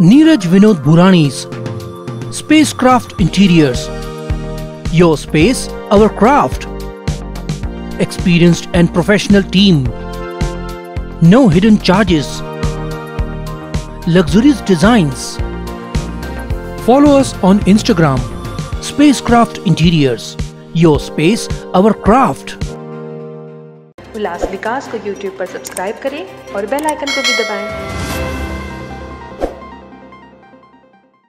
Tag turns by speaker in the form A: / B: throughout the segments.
A: Neeraj Vinod Burani's Spacecraft Interiors. Your space, our craft. Experienced and professional team. No hidden charges. Luxurious designs. Follow us on Instagram. Spacecraft Interiors. Your space, our craft.
B: उल्लास विकास को YouTube पर subscribe करें और bell icon को भी दबाएं।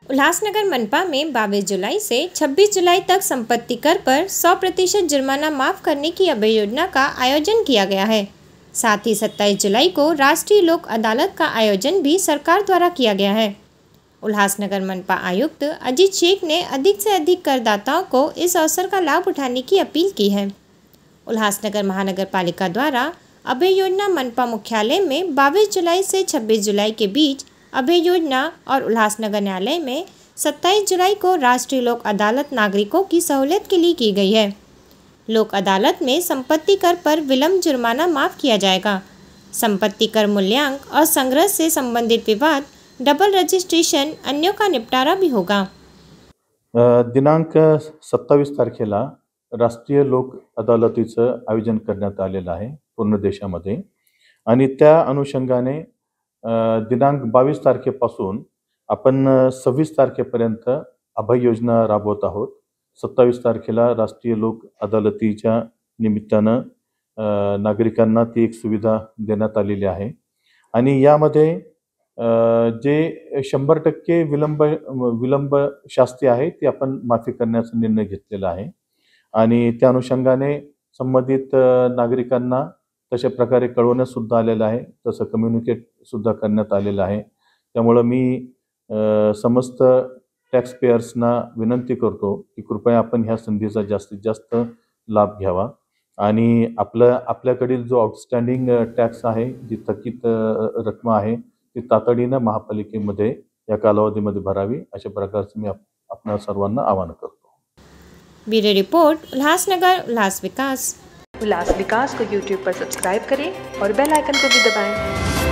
C: उल्लासनगर मनपा में 22 जुलाई से 26 जुलाई तक संपत्ति कर पर 100% जुर्माना माफ करने की अभय योजना का आयोजन किया गया है। साथ ही 27 जुलाई को राष्ट्रीय लोक अदालत का आयोजन भी सरकार द्वारा किया गया है। उल्लासनगर मनपा आयुक्त अजीत शेख ने अधिक से अधिक करदाताओं को इस अवसर का लाभ उठाने की अपील की है। उल्लासनगर महानगर पालिका द्वारा अभय योजना मनपा मुख्यालय में 22 जुलाई से 26 जुलाई के बीच अभय योजना और उल्लासनगर न्यायालय में 27 जुलाई को राष्ट्रीय लोक अदालत नागरिकों की सहूलियत के लिए की गई है। लोक अदालत में संपत्ति कर पर विलंब जुर्माना माफ किया जाएगा। संपत्ति कर मूल्यांक और संग्रह से संबंधित विवाद, डबल रजिस्ट्रेशन, अन्यों का निपटारा भी होगा।
D: दिनांक 27 तारखेला राष्ट्रीय लोक अदालतीचं आयोजन करण्यात आलेलं आहे पूर्ण देशामध्ये आणि त्या अनुषंगाने दिनांक 22 तारखेपासून आपण 26 तारखेपर्यंत अभय योजना राबवत आहोत। 27 तारखेला राष्ट्रीय लोक अदालतीच्या निमित्तानं नागरिकांना ती एक सुविधा देण्यात आलेली आहे आणि यामध्ये जे 100% विलंब शास्ती आहे ती आपण माफी करण्याचा निर्णय घेतलेला आहे आणि त्या अनुषंगाने संबंधित नागरिकांना तशा प्रकारे कळवण्यात सुद्धा आलेलं आहे, तसं कम्युनिकेट सुद्धा करण्यात आलेलं आहे। त्यामुळे मी समस्त टॅक्स पेयर्सना विनंती करतो की कृपया आपण ह्या संधीचा जास्तीत जास्त लाभ घ्यावा आणि आपल्याकडील जो आउटस्टँडिंग टॅक्स आहे, जी थकीत रक्कम आहे ती तातडीनं महापालिकेमध्ये या कालावधीमध्ये भरावी, अशा प्रकारचं मी आपणा सर्वांना आवाहन करतो।
C: ब्यूरो रिपोर्ट, उल्लासनगर उल्लास विकास।
B: उल्लास विकास को YouTube पर सब्सक्राइब करें और बेल आइकन को भी दबाएं।